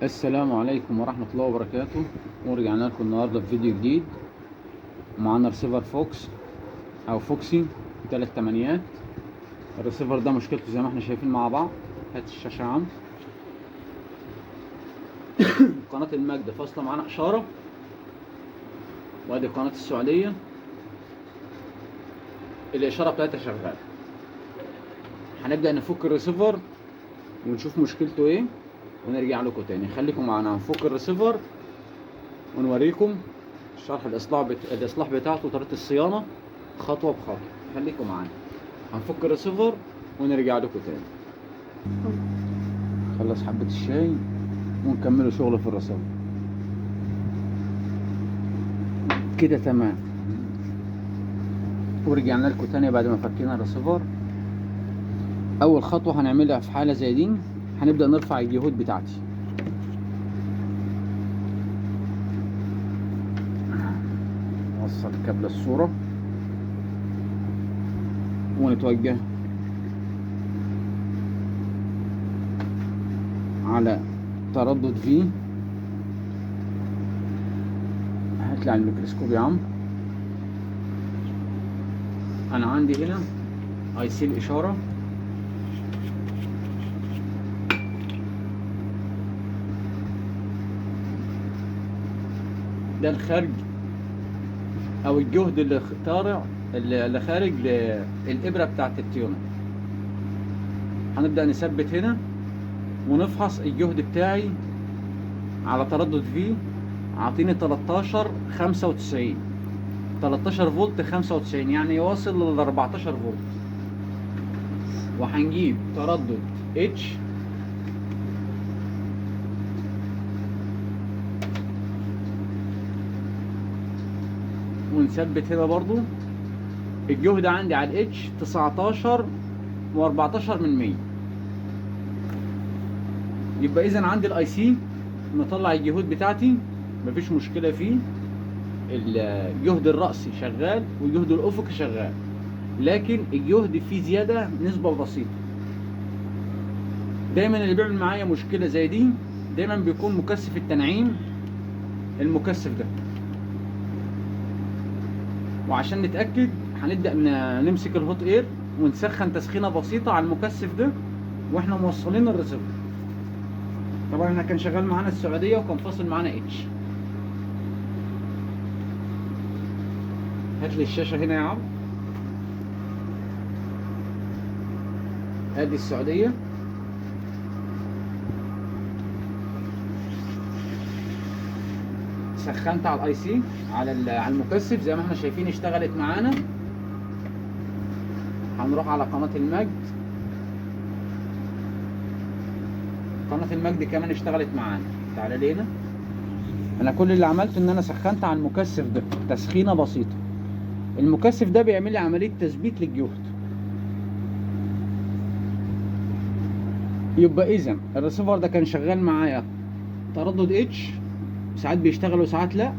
السلام عليكم ورحمة الله وبركاته. ورجعنا لكم النهاردة بفيديو جديد. معانا رسيفر فوكس أو فوكسي 3/8. الرسيفر ده مشكلته زي ما احنا شايفين مع بعض. هات الشاشة يا عم. قناة المجد فاصلة معانا إشارة، وادي قناة السعودية الإشارة بتاعتها شغالة. هنبدأ نفك الرسيفر ونشوف مشكلته ايه ونرجع لكم تاني. خليكم معانا، هنفك الرسيفر ونوريكم شرح الإصلاح بتاعته وطريقة الصيانة خطوة بخطوة. خليكم معانا، هنفك الرسيفر ونرجع لكم تاني. خلص حبة الشاي ونكملوا شغل في الرسيفر كده تمام. ورجعنا لكم تاني بعد ما فكينا الرسيفر. اول خطوة هنعملها في حالة زي دي، هنبدأ نرفع الجهود بتاعتي. نوصل كابل الصورة ونتوجه على تردد في. هطلع الميكروسكوب يا عم. انا عندي هنا اي سي الاشارة، ده الخارج او الجهد اللي طالع اللي خارج للابره بتاعت التيونر. هنبدا نثبت هنا ونفحص الجهد بتاعي على تردد في. عاطيني 13 فولت 95، يعني يواصل ل 14 فولت. وهنجيب تردد اتش ونثبت هنا برضو. الجهد عندي على الاتش 19 و14 من 100. يبقى اذا عندي الاي سي مطلع الجهود بتاعتي، مفيش مشكله فيه. الجهد الرأسي شغال والجهد الافقي شغال، لكن الجهد فيه زياده نسبه بسيطه. دايما اللي بيعمل معايا مشكله زي دي دايما بيكون مكثف التنعيم، المكثف ده. وعشان نتاكد هنبدا نمسك الهوت اير ونسخن تسخينه بسيطه على المكثف ده واحنا موصلين الريسيفر. طبعا احنا كان شغال معانا السعوديه وكان فاصل معانا اتش. هات لي الشاشه هنا يا عم. ادي السعوديه، سخنت على الاي سي على المكثف زي ما احنا شايفين اشتغلت معانا. هنروح على قناه المجد. قناه المجد كمان اشتغلت معانا. تعالى لي هنا. انا كل اللي عملته ان انا سخنت على المكثف ده تسخينه بسيطه. المكثف ده بيعمل لي عمليه تثبيت للجهد. يبقى اذا الريسيفر ده كان شغال معايا تردد اتش، ساعات بيشتغل وساعات لا،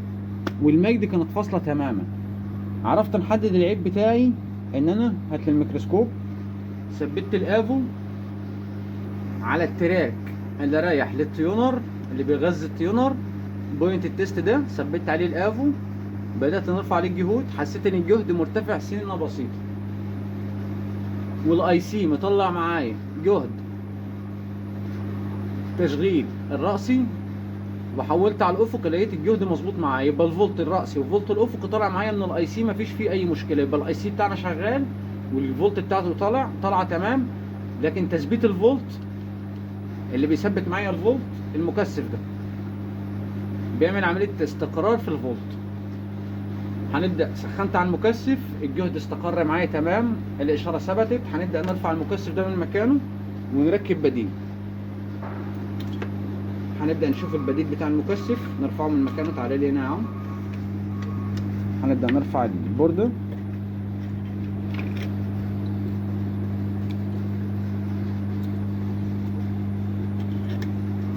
والمجد كانت فاصله تماما. عرفت نحدد العيب بتاعي ان انا هات لي الميكروسكوب. ثبت الافو على التراك اللي رايح للتيونر اللي بيغذي التيونر. بوينت التيست ده ثبت عليه الافو، بدات نرفع عليه الجهود. حسيت ان الجهد مرتفع سنه بسيطه، والاي سي مطلع معايا جهد تشغيل الرأسي. وحولت على الافق لقيت الجهد مظبوط معايا. يبقى الفولت الرأسي والفولت الافقي طالع معايا من الاي سي، مفيش فيه اي مشكله. يبقى الاي سي بتاعنا شغال والفولت بتاعته طالعه تمام. لكن تثبيت الفولت اللي بيثبت معايا الفولت المكثف ده بيعمل عمليه استقرار في الفولت. هنبدا سخنت على المكثف، الجهد استقر معايا تمام، الاشاره ثبتت. هنبدا نرفع المكثف ده من مكانه ونركب بديل. هنبدا نشوف البديل بتاع المكثف نرفعه من مكانه. تعالى لي هنا يا عم. هنبدا نرفع البورده.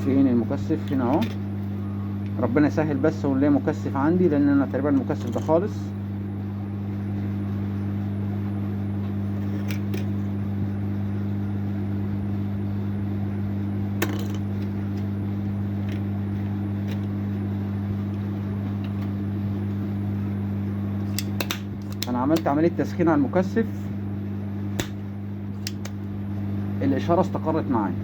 فين المكثف؟ هنا اهو. ربنا يسهل بس ونلاقي مكثف عندي، لان انا تقريبا المكثف ده خالص. عملت عملية تسخين على المكثف، الإشارة استقرت معايا.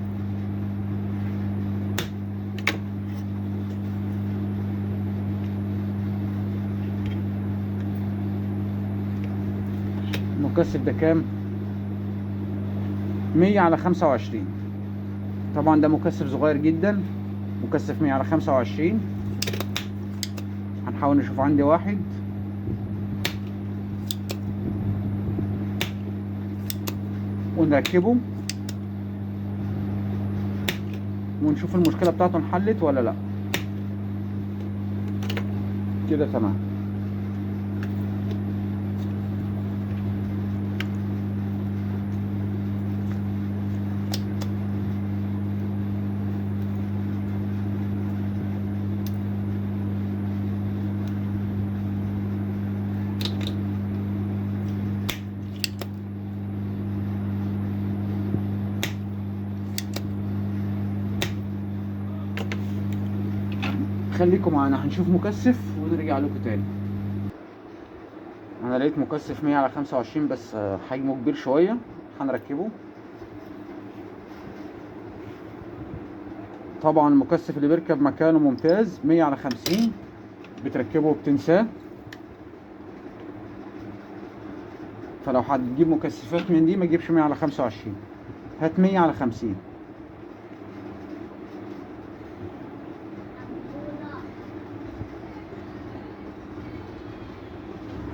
المكثف ده كام؟ 100 على 25. طبعا ده مكثف صغير جدا، مكثف 100 على 25. هنحاول نشوف عندي واحد. ونركبه ونشوف المشكلة بتاعته انحلت ولا لا. كده تمام. خليكم معانا، هنشوف مكثف ونرجع لكم تاني. انا لقيت مكثف 100 على 25 بس حجمه كبير شويه، هنركبه. طبعا المكثف اللي بيركب مكانه ممتاز، 100 على 50 بتركبه وبتنساه. فلو هتجيب مكثفات من دي ما تجيبش 100 على 25، هات 100 على 50.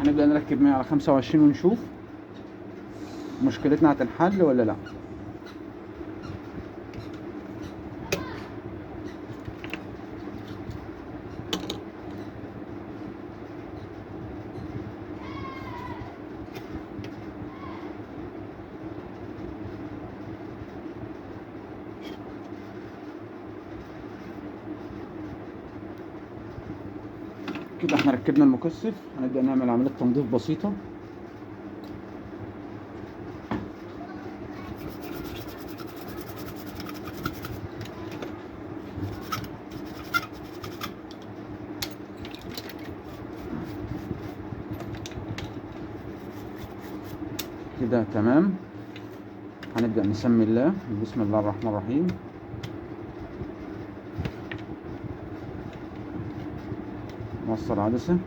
هنبدأ نركب 100 على 25 ونشوف مشكلتنا هتنحل ولا لا. كده احنا ركبنا المكثف، هنبدأ نعمل عملية تنظيف بسيطة. كده تمام. هنبدأ نسمي الله، بسم الله الرحمن الرحيم. نوصل عدسة.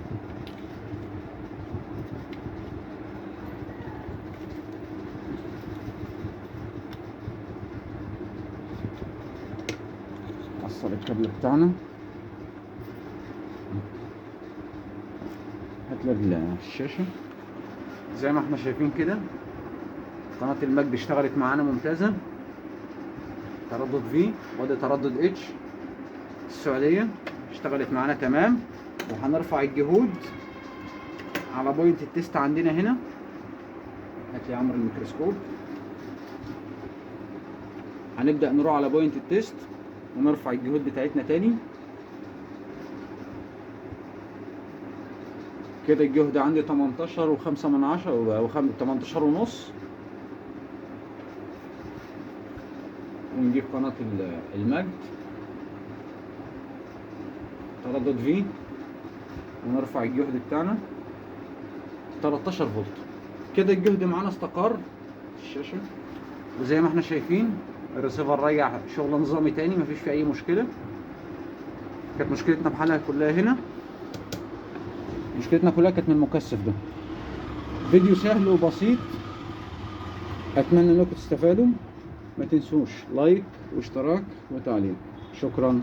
نوصل الكابل بتاعنا. هتلاقي الشاشة زي ما احنا شايفين كده. قناة المجد اشتغلت معانا ممتازة. تردد في وده تردد اتش. السعودية اشتغلت معانا تمام. وهنرفع الجهود على بوينت التست عندنا هنا. هات لي يا عمرو الميكروسكوب. هنبدأ نروح على بوينت التست ونرفع الجهود بتاعتنا تاني. كده الجهد عندي 18.5 و 18.5. ونجيب قناة المجد تردد في ونرفع الجهد بتاعنا 13 فولت. كده الجهد معانا استقر الشاشة، وزي ما احنا شايفين الريسيفر رجع شغل نظامي تاني، مفيش فيه اي مشكلة. كانت مشكلتنا بحالها كلها هنا، مشكلتنا كلها كانت من المكثف ده. فيديو سهل وبسيط، اتمنى انكم تستفادوا. ما تنسوش لايك واشتراك وتعليق. شكرا.